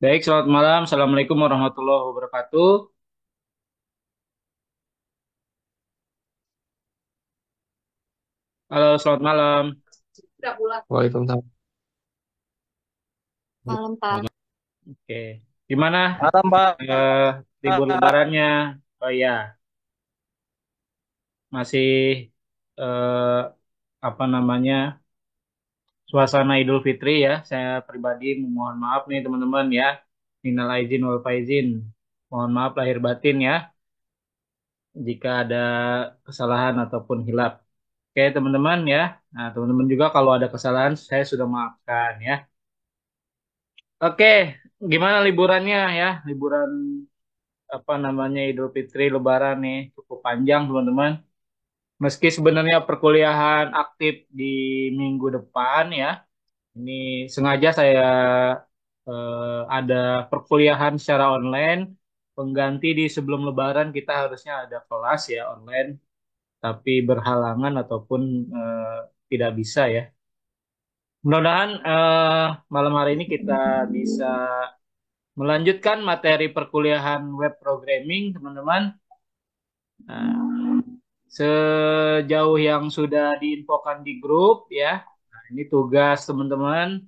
Baik, selamat malam. Assalamualaikum warahmatullahi wabarakatuh. Halo, selamat malam. Waalaikumsalam. Malam, Pak. Oke, gimana Malam, Pak. eh, libur lebarannya? Oh ya, masih eh, apa namanya suasana Idul Fitri ya. Saya pribadi memohon maaf nih teman-teman ya. Minal aidin wal faizin. Mohon maaf lahir batin ya jika ada kesalahan ataupun hilaf. Oke, teman-teman ya. Nah, teman-teman juga kalau ada kesalahan saya sudah maafkan ya. Oke, gimana liburannya ya? Liburan apa namanya Idul Fitri Lebaran nih cukup panjang teman-teman. Meski sebenarnya perkuliahan aktif di minggu depan ya. Ini sengaja saya ada perkuliahan secara online pengganti di sebelum Lebaran kita harusnya ada kelas ya online tapi berhalangan ataupun eh, tidak bisa ya. Mudah-mudahan malam hari ini kita bisa melanjutkan materi perkuliahan web programming, teman-teman. Nah, sejauh yang sudah diinfokan di grup ya. Nah, ini tugas teman-teman,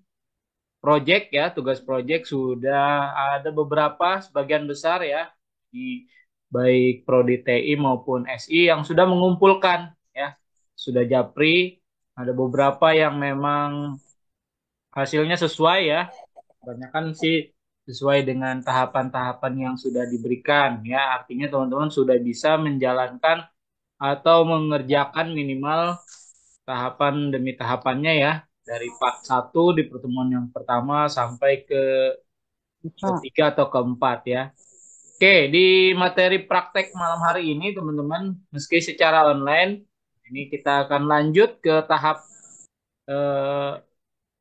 project ya, tugas project sudah ada beberapa sebagian besar ya di baik prodi TI maupun SI yang sudah mengumpulkan ya. Sudah japri, ada beberapa yang memang hasilnya sesuai ya. Kebanyakan sih sesuai dengan tahapan-tahapan yang sudah diberikan ya. Artinya teman-teman sudah bisa menjalankan atau mengerjakan minimal tahapan demi tahapannya ya. Dari part satu di pertemuan yang pertama sampai ke ketiga atau keempat ya. Oke, di materi praktek malam hari ini teman-teman, meski secara online, ini kita akan lanjut ke tahap eh,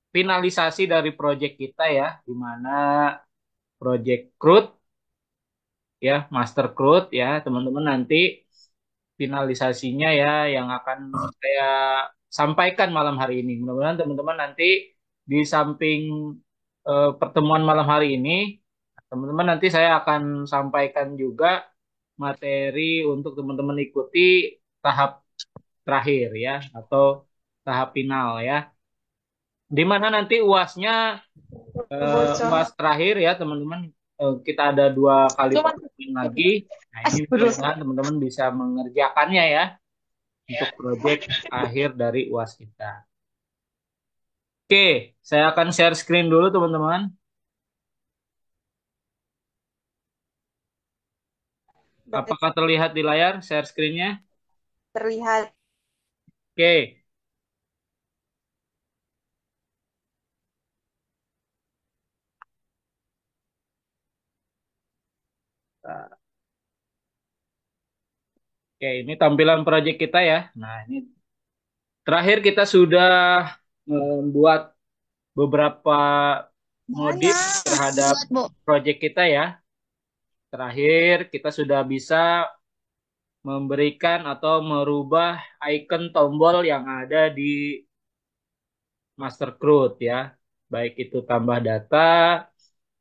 finalisasi dari proyek kita ya, di mana proyek CRUD ya, master CRUD ya, teman-teman nanti finalisasinya ya yang akan saya sampaikan malam hari ini. Mudah-mudahan teman-teman nanti di samping pertemuan malam hari ini, teman-teman nanti saya akan sampaikan juga materi untuk teman-teman ikuti tahap terakhir ya atau tahap final ya. Di mana nanti UASnya UAS Bocor. terakhir ya teman-teman. Kita ada dua kali Cuman pertemuan lagi. Nah ini berusaha. mudah-mudahan teman-teman bisa mengerjakannya ya untuk proyek akhir dari UAS kita. Oke, saya akan share screen dulu teman-teman. Apakah terlihat di layar share screen-nya? Terlihat. Oke, oke ini tampilan proyek kita ya. Nah ini terakhir kita sudah membuat beberapa modif Banyak. terhadap Buat, Bu. proyek kita ya. Terakhir kita sudah bisa memberikan atau merubah icon tombol yang ada di master CRUD ya. Baik itu tambah data,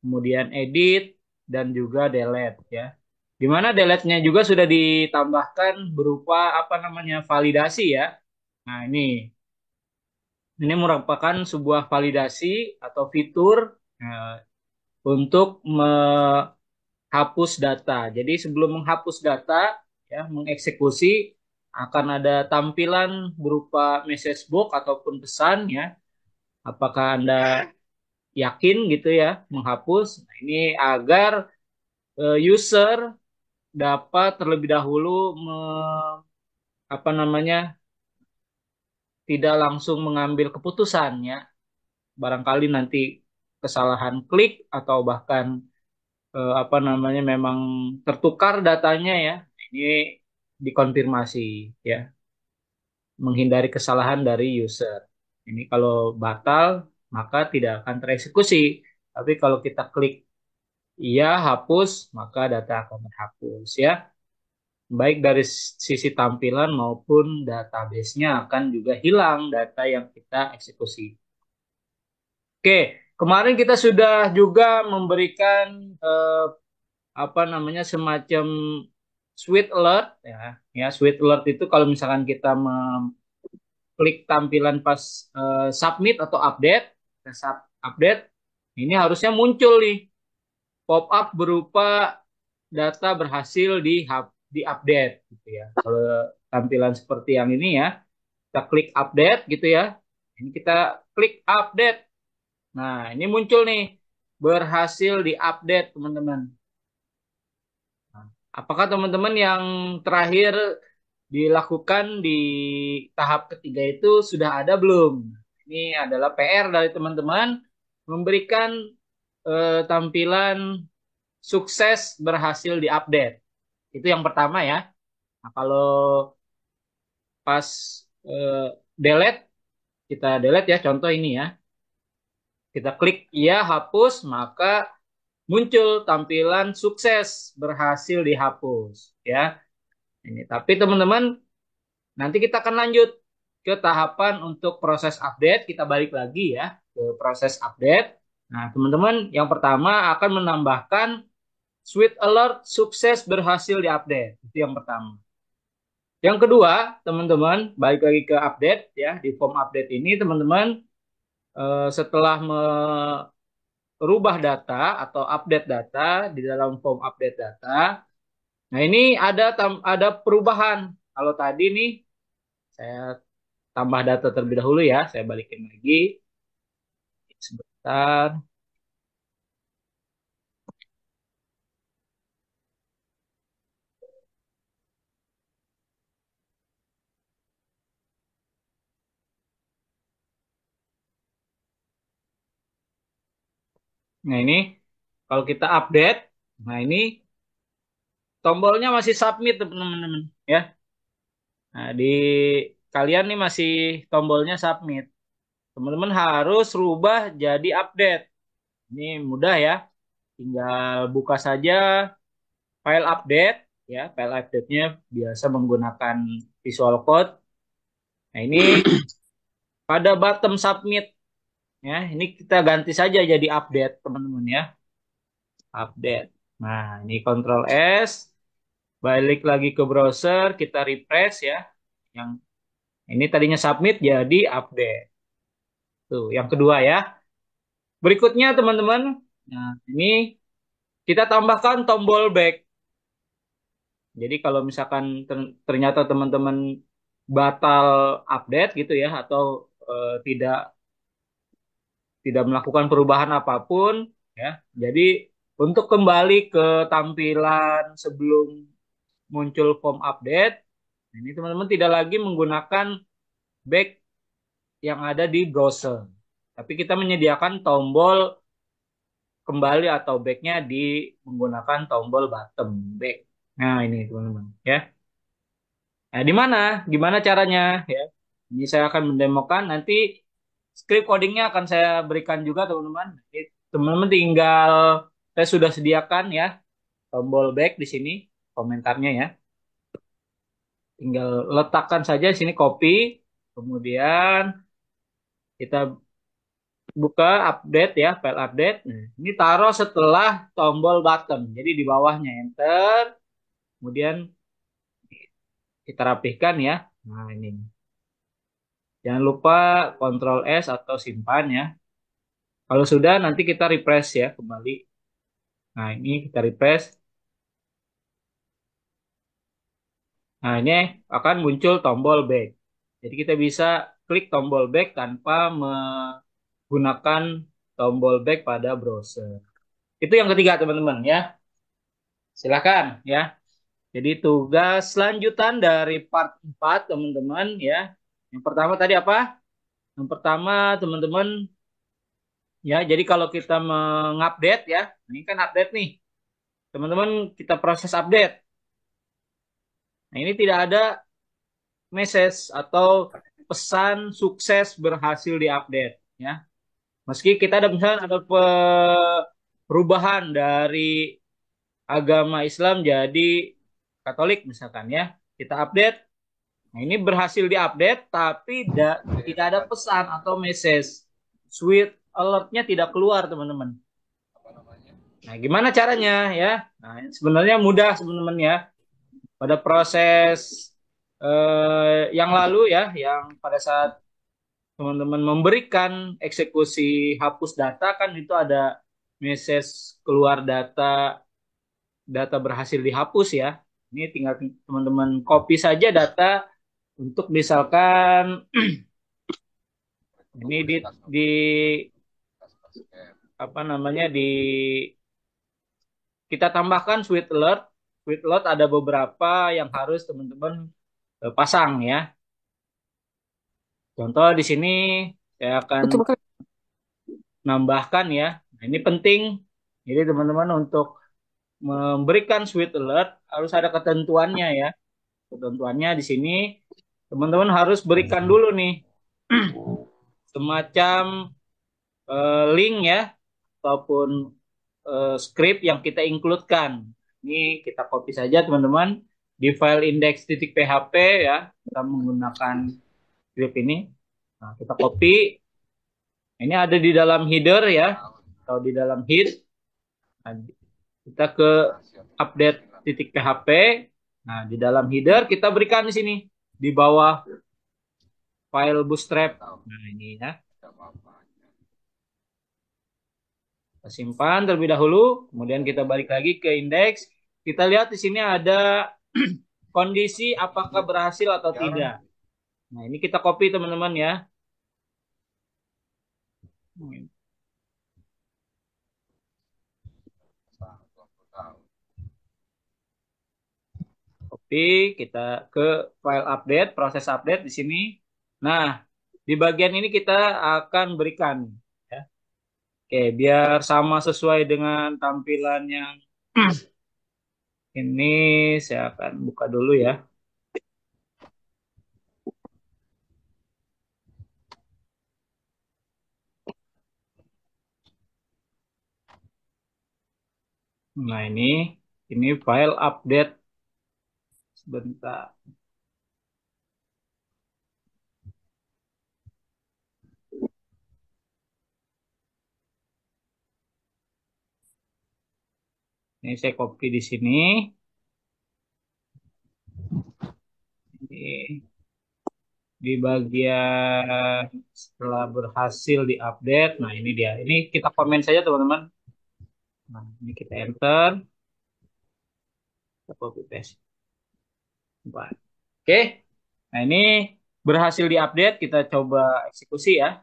kemudian edit, dan juga delete ya. Di mana delete-nya juga sudah ditambahkan berupa apa namanya validasi ya. Nah ini merupakan sebuah validasi atau fitur untuk menghapus data. Jadi sebelum menghapus data, ya mengeksekusi akan ada tampilan berupa message box ataupun pesan ya. Apakah Anda yakin gitu ya menghapus? Nah, ini agar user dapat terlebih dahulu apa namanya tidak langsung mengambil keputusan ya. Barangkali nanti kesalahan klik atau bahkan apa namanya memang tertukar datanya ya. Ini dikonfirmasi ya, menghindari kesalahan dari user. Ini kalau batal maka tidak akan tereksekusi. Tapi kalau kita klik iya hapus, maka data akan terhapus ya. Baik dari sisi tampilan maupun database-nya akan juga hilang data yang kita eksekusi. Oke, kemarin kita sudah juga memberikan semacam sweet alert ya. Ya, sweet alert itu kalau misalkan kita klik tampilan pas submit atau update, update, ini harusnya muncul nih pop up berupa data berhasil di update gitu ya. Kalau tampilan seperti yang ini ya, kita klik update gitu ya. Ini kita klik update. Nah, ini muncul nih berhasil di update teman-teman. Apakah teman-teman yang terakhir dilakukan di tahap ketiga itu sudah ada belum? Ini adalah PR dari teman-teman memberikan tampilan sukses berhasil diupdate. Itu yang pertama ya. Nah, kalau pas eh, delete, kita delete ya, contoh ini ya. Kita klik iya, hapus, maka muncul tampilan sukses berhasil dihapus ya. Ini, tapi teman-teman, nanti kita akan lanjut ke tahapan untuk proses update. Kita balik lagi ya ke proses update. Nah, teman-teman, yang pertama akan menambahkan Sweet Alert sukses berhasil diupdate. Itu yang pertama. Yang kedua, teman-teman, balik lagi ke update ya. Di form update ini, teman-teman, setelah merubah data atau update data di dalam form update data, nah ini ada perubahan. Kalau tadi nih, saya tambah data terlebih dahulu ya. Saya balikin lagi. Sebentar. Nah ini, kalau kita update, nah ini tombolnya masih submit teman-teman ya. Nah di kalian nih masih tombolnya submit. Teman-teman harus rubah jadi update. Ini mudah ya. Tinggal buka saja file update ya. File update-nya biasa menggunakan Visual Code. Nah, ini pada bottom submit ya. Ini kita ganti saja jadi update, teman-teman ya. Update. Nah, ini Ctrl S, balik lagi ke browser, kita refresh ya. Yang ini tadinya submit jadi update. Tuh, yang kedua ya. Berikutnya teman-teman, nah ini kita tambahkan tombol back. Jadi kalau misalkan ternyata teman-teman batal update gitu ya atau tidak tidak melakukan perubahan apapun ya. Jadi untuk kembali ke tampilan sebelum muncul form update, ini teman-teman tidak lagi menggunakan back yang ada di browser. Tapi kita menyediakan tombol kembali atau backnya di menggunakan tombol bottom back. Nah ini teman-teman ya. Nah di mana? Gimana caranya ya? Ini saya akan mendemokan nanti script codingnya akan saya berikan juga teman-teman. Jadi, teman-teman tinggal saya sudah sediakan ya tombol back di sini komentarnya ya. Tinggal letakkan saja di sini copy, kemudian kita buka update ya, file update. Nah, ini taruh setelah tombol button. Jadi di bawahnya enter, kemudian kita rapihkan ya. Nah, ini. Jangan lupa Ctrl S atau simpan ya. Kalau sudah nanti kita refresh ya kembali. Nah, ini kita refresh. Nah, ini akan muncul tombol back. Jadi kita bisa klik tombol back tanpa menggunakan tombol back pada browser. Itu yang ketiga teman-teman ya. Silakan ya. Jadi tugas lanjutan dari part 4 teman-teman ya. Yang pertama tadi apa? Yang pertama teman-teman ya, jadi kalau kita mengupdate ya, ini kan update nih. Teman-teman kita proses update. Nah, ini tidak ada message atau pesan sukses berhasil diupdate ya. Meski kita ada misalnya ada perubahan dari agama Islam jadi Katolik misalkan ya. Kita update. Nah, ini berhasil diupdate tapi tidak ada pesan atau message alertnya tidak keluar, teman-teman. Nah, gimana caranya ya? Nah, sebenarnya mudah, teman-teman ya. Pada proses yang lalu ya, yang pada saat teman-teman memberikan eksekusi hapus data kan itu ada message keluar data, data berhasil dihapus ya. Ini tinggal teman-teman copy saja data untuk misalkan ini di apa namanya di kita tambahkan sweet alert. Sweet alert ada beberapa yang harus teman-teman pasang ya. Contoh di sini saya akan Betul kan? nambahkan ya. Nah, ini penting. Jadi teman-teman untuk memberikan sweet alert harus ada ketentuannya ya. Ketentuannya di sini teman-teman harus berikan dulu nih semacam link ya ataupun script yang kita include-kan. Ini kita copy saja teman-teman di file index.php ya. Kita menggunakan script ini. Nah, kita copy. Ini ada di dalam header ya atau di dalam head. Nah, kita ke update.php. Nah, di dalam header kita berikan di sini di bawah file bootstrap. Nah, ini ya. Kita simpan terlebih dahulu, kemudian kita balik lagi ke indeks. Kita lihat di sini ada kondisi apakah berhasil atau tidak. Nah, ini kita copy teman-teman ya. Copy, kita ke file update, proses update di sini. Nah, di bagian ini kita akan berikan ya. Oke, biar sama sesuai dengan tampilan yang ini saya akan buka dulu ya. Nah, ini file update. Sebentar. Ini saya copy di sini. Ini di bagian setelah berhasil diupdate. Nah, ini dia. Ini kita komen saja, teman-teman. Nah, ini kita enter. Kita copy paste. Oke. Nah, ini berhasil diupdate. Kita coba eksekusi ya.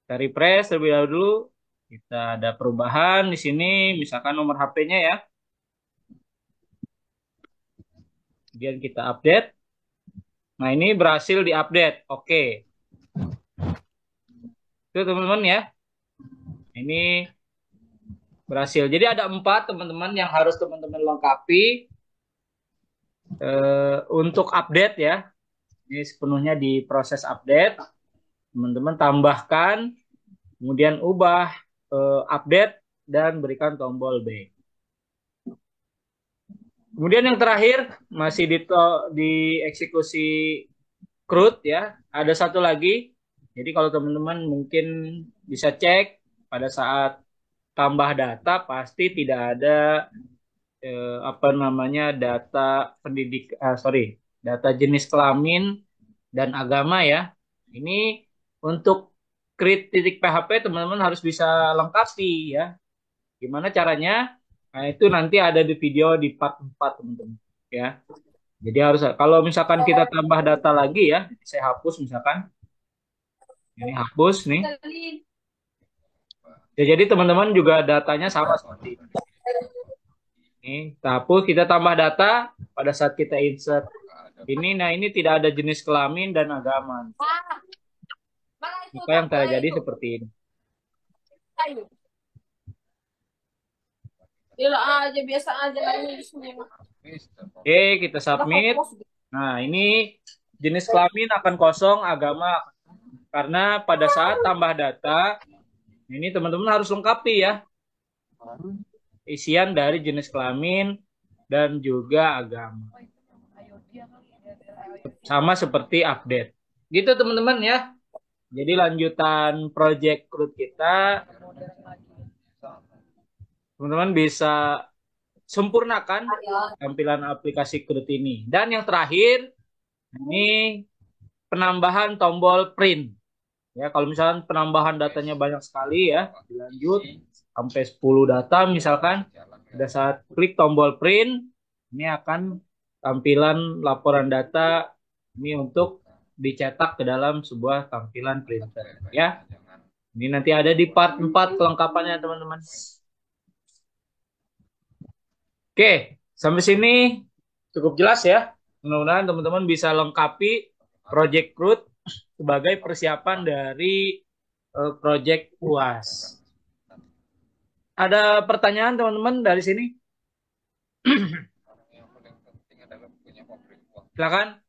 Kita refresh terlebih dahulu. Kita ada perubahan di sini. Misalkan nomor HP-nya ya. Kemudian kita update. Nah, ini berhasil diupdate. Oke. Itu teman-teman ya. Ini berhasil. Jadi ada 4 teman-teman yang harus teman-teman lengkapi untuk update ya. Ini sepenuhnya di proses update. Teman-teman tambahkan, kemudian ubah update dan berikan tombol B. Kemudian yang terakhir masih di eksekusi CRUD ya. Ada satu lagi. Jadi kalau teman-teman mungkin bisa cek pada saat tambah data pasti tidak ada apa namanya data jenis kelamin dan agama ya. Ini untuk create.php teman-teman harus bisa lengkapi ya. Gimana caranya? Nah, itu nanti ada di video di part 4 teman-teman ya. Jadi harus kalau misalkan kita tambah data lagi ya, saya hapus misalkan. Ini hapus nih. Ya, jadi teman-teman juga datanya sama seperti ini. Ini hapus, kita tambah data pada saat kita insert ini. Nah, ini tidak ada jenis kelamin dan agama. Maka yang terjadi seperti ini. Gila aja, biasa aja ini semua. Oke, kita submit. Nah, ini jenis kelamin akan kosong, agama karena pada saat tambah data ini teman-teman harus lengkapi ya isian dari jenis kelamin dan juga agama. Sama seperti update. Gitu teman-teman ya. Jadi lanjutan project root kita, teman-teman bisa sempurnakan tampilan aplikasi CRUD ini. Dan yang terakhir, ini penambahan tombol print. Ya, kalau misalkan penambahan datanya banyak sekali ya, dilanjut sampai 10 data misalkan, pada saat klik tombol print, ini akan tampilan laporan data ini untuk dicetak ke dalam sebuah tampilan printer ya. Ini nanti ada di part 4 kelengkapannya teman-teman. Oke, sampai sini cukup jelas ya. Mudah-mudahan teman-teman bisa lengkapi project root sebagai persiapan dari project UAS. Ada pertanyaan teman-teman dari sini? Silakan.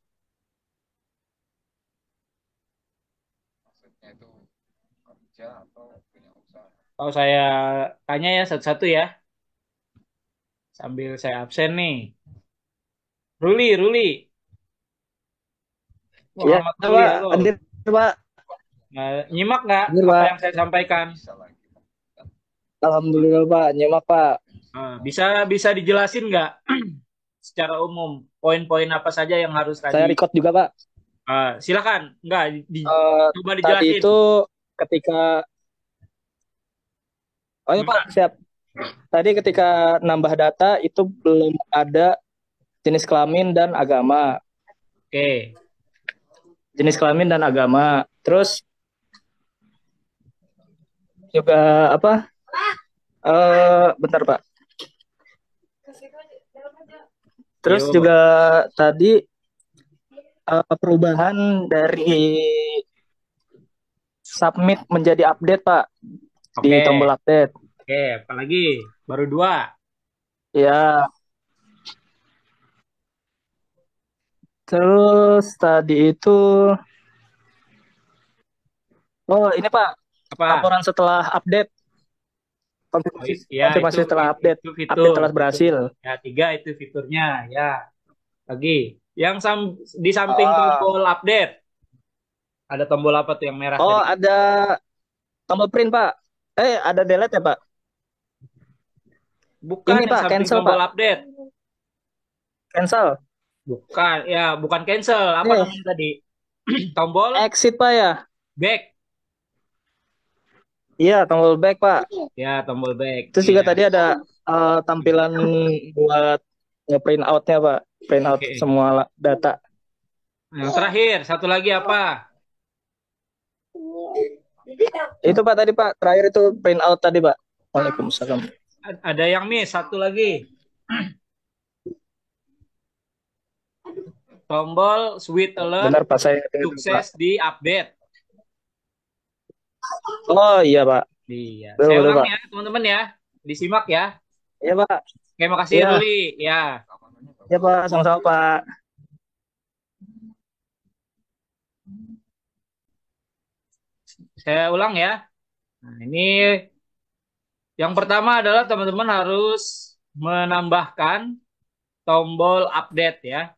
Kalau saya tanya ya satu-satu ya. Sambil saya absen nih. Ruli. Iya, Muhammad Ruli, Pak. halo. Hadir, Pak. Nah, nyimak nggak Hadir, apa Pak. yang saya sampaikan? Alhamdulillah, Pak. Nyimak, Pak. Bisa dijelasin nggak secara umum poin-poin apa saja yang harus Saya tadi? record juga, Pak. Silakan, nggak coba Tadi dijelasin. itu ketika... Oh ya, Pak. Siap. Tadi ketika nambah data itu belum ada jenis kelamin dan agama. Oke. Jenis kelamin dan agama. Terus juga apa? Bentar, Pak. Terus Yo. juga tadi perubahan dari submit menjadi update, Pak. Oke. Di tombol update. Oke, apalagi? Baru 2. Ya. Terus tadi itu ini Pak, Apa? laporan setelah update. Konfirmasi setelah update. Itu fitur. Update telah berhasil. Ya, 3 itu fiturnya. Ya, lagi. Yang di samping tombol update. Ada tombol apa tuh yang merah tadi? Ada tombol print, Pak. Ada delete ya, Pak? Bukan ini, yang Pak, samping cancel, tombol Pak. update. Cancel. Bukan cancel. Apa namanya tadi? Tombol exit, Pak ya? Back. Iya, tombol back, Pak. Ya, tombol back. Terus juga tadi ada tampilan buat nge-print out-nya, Pak. Print out semua data. Yang terakhir, satu lagi apa? Itu, Pak, tadi, Pak. Terakhir itu print out tadi, Pak. Waalaikumsalam. Ada yang miss, satu lagi. Tombol Sweet Alert. Benar, Pak, saya sukses Pak. di update. Oh iya, Pak. Iya. Betul, Saya ulang Pak. ya, teman-teman ya. Disimak ya. Iya, Pak. Terima kasih, ya. Ruli. Ya. Ya, Pak. Sama-sama, Pak. Saya ulang ya. Nah, ini yang pertama adalah teman-teman harus menambahkan tombol update ya.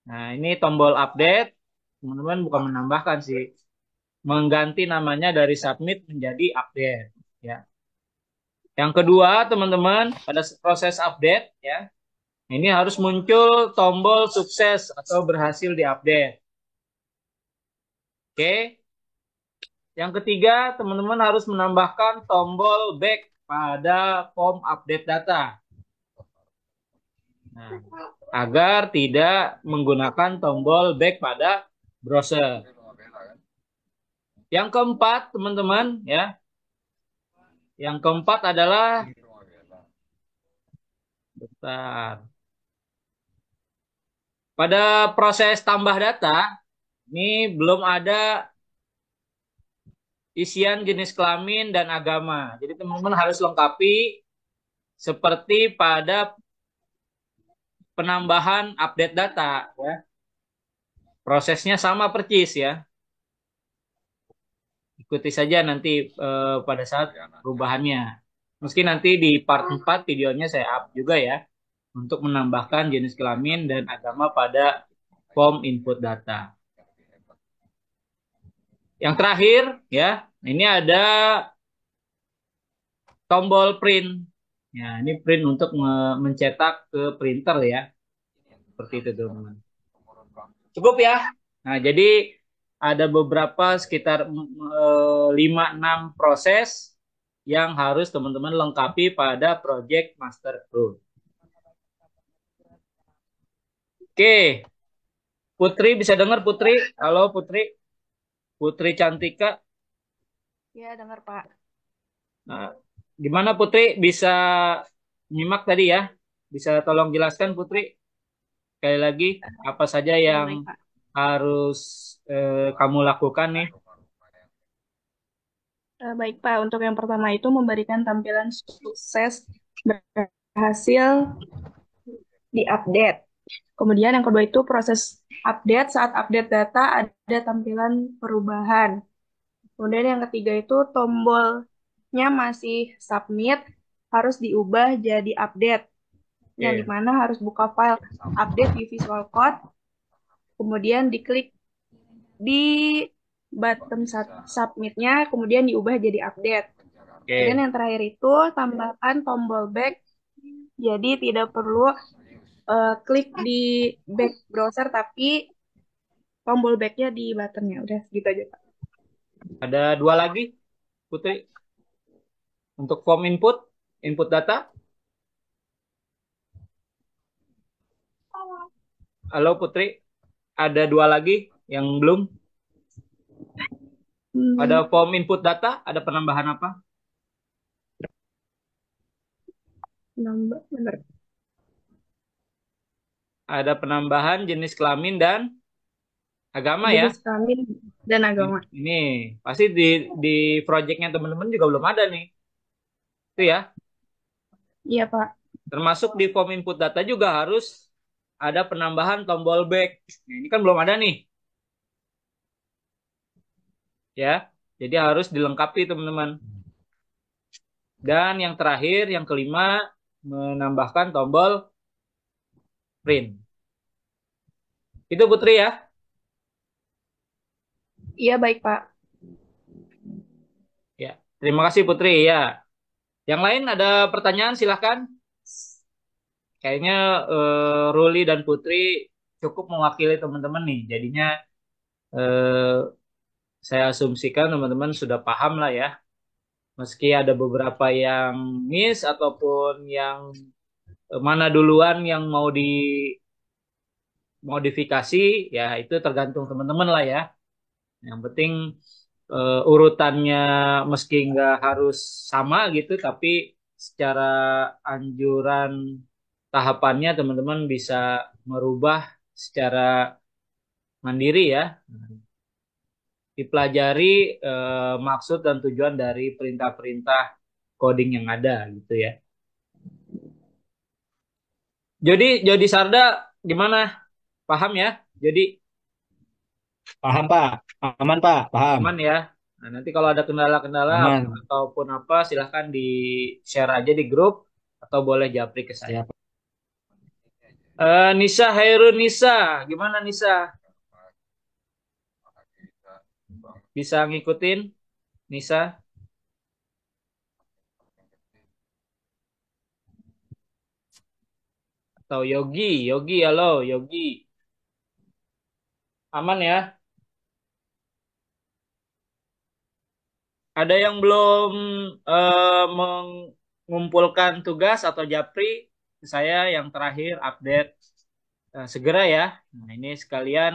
Nah, ini tombol update. Teman-teman bukan menambahkan sih. Mengganti namanya dari submit menjadi update ya. Yang kedua, teman-teman, pada proses update ya. Ini harus muncul tombol sukses atau berhasil diupdate. Oke. Yang ketiga, teman-teman harus menambahkan tombol back pada form update data. Nah, agar tidak menggunakan tombol back pada browser. Yang keempat, teman-teman, ya. Yang keempat adalah bentar. Pada proses tambah data, ini belum ada isian jenis kelamin dan agama. Jadi teman-teman harus lengkapi seperti pada penambahan update data ya. Prosesnya sama persis ya. Ikuti saja nanti pada saat perubahannya. Meski nanti di part 4 videonya saya up juga ya untuk menambahkan jenis kelamin dan agama pada form input data. Yang terakhir ya, ini ada tombol print. Ya, ini print untuk mencetak ke printer ya. Seperti itu teman-teman. Cukup ya. Nah, jadi ada beberapa sekitar 5-6 proses yang harus teman-teman lengkapi pada project Master Crew. Oke, Putri bisa dengar Putri? Halo Putri, Putri Cantika. Ya, dengar Pak. Nah, gimana Putri bisa nyimak tadi ya? Bisa tolong jelaskan Putri sekali lagi apa saja Ya, yang baik Pak. harus kamu lakukan nih? Baik Pak, untuk yang pertama itu memberikan tampilan sukses berhasil diupdate. Kemudian yang kedua itu proses update, saat update data ada tampilan perubahan. Kemudian yang ketiga itu tombolnya masih submit, harus diubah jadi update. Yang Oke, dimana harus buka file update di Visual Code, kemudian diklik di button submitnya, kemudian diubah jadi update. Kemudian oke. yang terakhir itu tambahkan tombol back, jadi tidak perlu klik di back browser, tapi tombol backnya di buttonnya. Udah gitu aja, Pak. Ada dua lagi Putri untuk form input, input data. Halo Putri, ada dua lagi yang belum. Ada Hmm, form input data, ada penambahan apa? nambah, bener. Ada penambahan jenis kelamin dan agama ya. Jenis kelamin dan agama. Ini pasti di projectnya teman-teman juga belum ada nih. Itu ya. Iya, Pak. Termasuk di form input data juga harus ada penambahan tombol back. Nah, ini kan belum ada nih, ya. Jadi harus dilengkapi teman-teman. Dan yang terakhir, yang kelima, menambahkan tombol print. Itu Putri ya. Iya, baik, Pak. Ya. Terima kasih Putri ya. Yang lain ada pertanyaan silahkan. Kayaknya Ruli dan Putri cukup mewakili teman-teman nih. Jadinya eh, saya asumsikan teman-teman sudah paham lah ya. Meski ada beberapa yang miss ataupun yang mana duluan yang mau dimodifikasi, ya itu tergantung teman-teman lah ya. Yang penting urutannya meski nggak harus sama gitu, tapi secara anjuran tahapannya teman-teman bisa merubah secara mandiri ya. Dipelajari maksud dan tujuan dari perintah-perintah coding yang ada gitu ya. Jadi Sarda gimana? Paham ya? Jadi Paham, Pak. Aman, Pak. Paham. aman ya. Nah, nanti kalau ada kendala-kendala Aman. ataupun apa silahkan di share aja di grup atau boleh japri ke saya. Siap. Nisa Hairun Nisa, gimana Nisa? Bisa ngikutin Nisa atau Yogi? Yogi, halo Yogi. Aman ya? Ada yang belum mengumpulkan tugas atau japri? Saya yang terakhir update segera ya. Nah, ini sekalian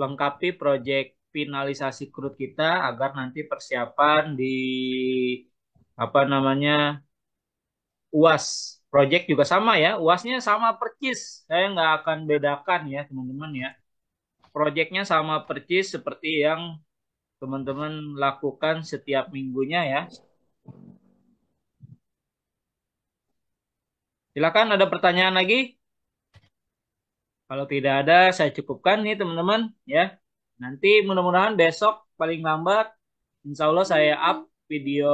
lengkapi proyek finalisasi CRUD kita agar nanti persiapan di apa namanya UAS project juga sama ya. UASnya sama percis. Saya nggak akan bedakan ya teman-teman ya. Projectnya sama percis seperti yang teman-teman lakukan setiap minggunya ya. Silakan ada pertanyaan lagi? Kalau tidak ada, saya cukupkan nih teman-teman ya. Nanti mudah-mudahan besok paling lambat, insya Allah saya up video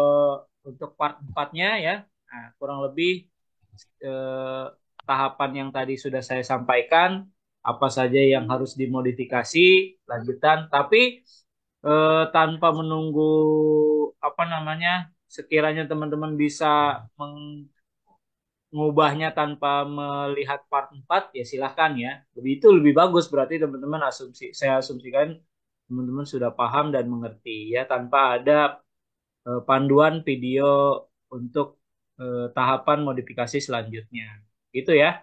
untuk part 4-nya ya. Nah, kurang lebih eh, tahapan yang tadi sudah saya sampaikan, apa saja yang harus dimodifikasi, lanjutan. Tapi tanpa menunggu apa namanya, sekiranya teman-teman bisa mengubahnya tanpa melihat part 4 ya silahkan ya. Itu lebih bagus, berarti teman-teman saya asumsikan teman-teman sudah paham dan mengerti ya, tanpa ada panduan video untuk tahapan modifikasi selanjutnya. Gitu ya.